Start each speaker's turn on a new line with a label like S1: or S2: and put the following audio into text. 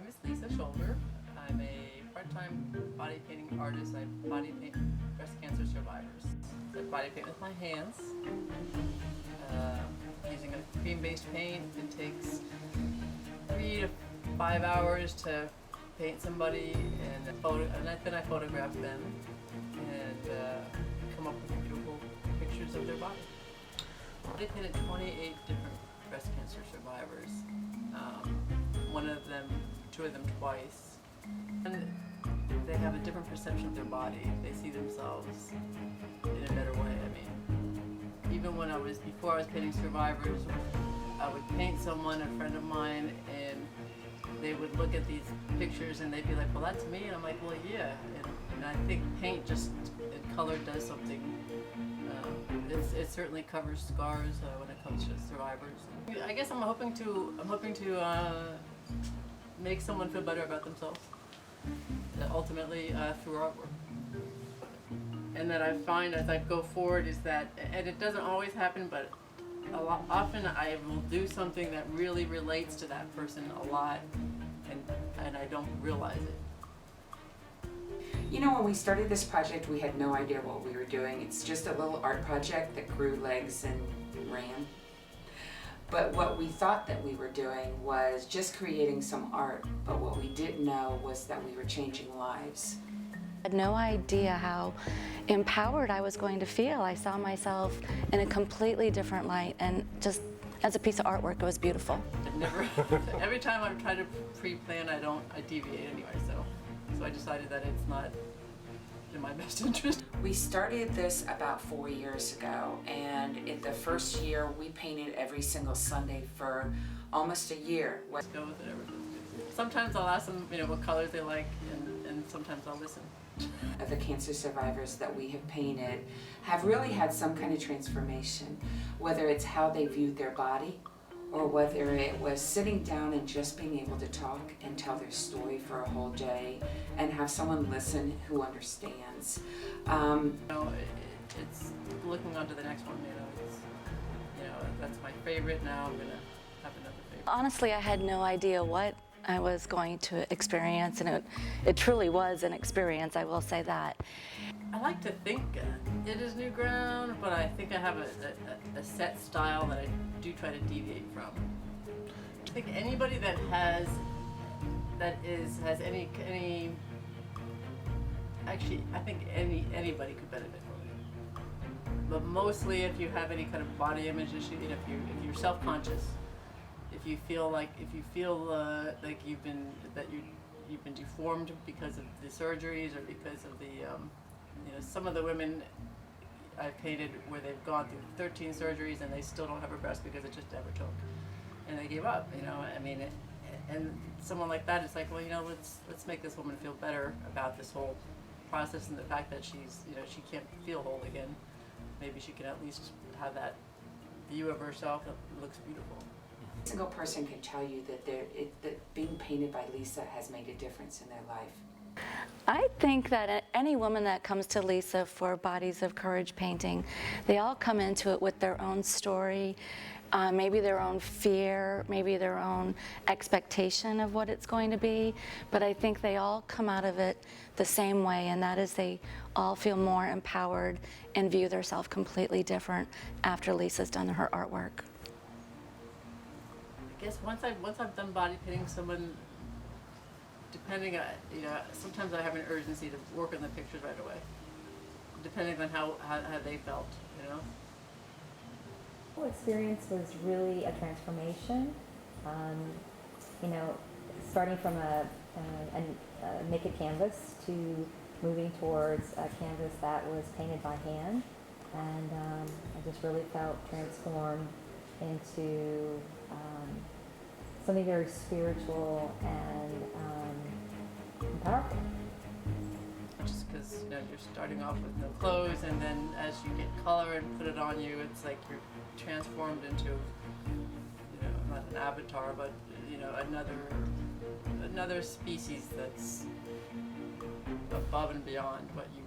S1: is Lisa Shoulder. I'm a part-time body painting artist. I body paint breast cancer survivors. I body paint with my hands, using a cream-based paint. It takes 3 to 5 hours to paint somebody, and then I photograph them and come up with beautiful pictures of their body. I painted 28 different breast cancer survivors. Two of them twice. And they have a different perception of their body. They see themselves in a better way. I mean, even before I was painting survivors, I would paint someone, a friend of mine, and they would look at these pictures and they'd be like, well, that's me. And I'm like, well, yeah. And I think paint and color does something. It certainly covers scars when it comes to survivors. I guess I'm hoping to make someone feel better about themselves, ultimately through artwork. And that I find as I go forward is that, and it doesn't always happen, but often I will do something that really relates to that person a lot, and I don't realize it.
S2: You know, when we started this project, we had no idea what we were doing. It's just a little art project that grew legs and ran. But what we thought that we were doing was just creating some art, but what we didn't know was that we were changing lives.
S3: I had no idea how empowered I was going to feel. I saw myself in a completely different light, and just as a piece of artwork, it was beautiful.
S1: Every time I try to pre-plan, I deviate anyway, so I decided that it's not in my best interest.
S2: We started this about 4 years ago, and in the first year we painted every single Sunday for almost a year.
S1: Let's go with whatever feels good. Sometimes I'll ask them, what colors they like, and sometimes I'll listen.
S2: The cancer survivors that we have painted have really had some kind of transformation, whether it's how they viewed their body, or whether it was sitting down and just being able to talk and tell their story for a whole day and have someone listen who understands.
S1: It's looking on to the next one. That's my favorite. Now I'm gonna have another favorite.
S3: Honestly, I had no idea what I was going to experience, and it truly was an experience, I will say that.
S1: I like to think it is new ground, but I think I have a set style that I do try to deviate from. I think anybody that has any actually, I think anybody could benefit from it. But mostly if you have any kind of body image issue, if you're self-conscious, if you feel like you've been deformed because of the surgeries or because of the some of the women I've painted where they've gone through 13 surgeries and they still don't have a breast because it just never took, and they gave up. And someone like that, it's like, well, let's make this woman feel better about this whole process and the fact that she can't feel whole again. Maybe she can at least have that view of herself that looks beautiful.
S2: A single person can tell you that being painted by Lisa has made a difference in their life.
S3: I think that any woman that comes to Lisa for Bodies of Courage painting, they all come into it with their own story, maybe their own fear, maybe their own expectation of what it's going to be, but I think they all come out of it the same way, and that is they all feel more empowered and view themselves completely different after Lisa's done her artwork.
S1: I guess once I've done body painting someone, depending, sometimes I have an urgency to work on the pictures right away, depending on how they felt,
S4: The whole experience was really a transformation. Starting from a naked canvas to moving towards a canvas that was painted by hand, and I just really felt transformed into something very spiritual and powerful.
S1: Just because you're starting off with no clothes, and then as you get color and put it on you, it's like you're transformed into, not an avatar, but another species that's above and beyond what you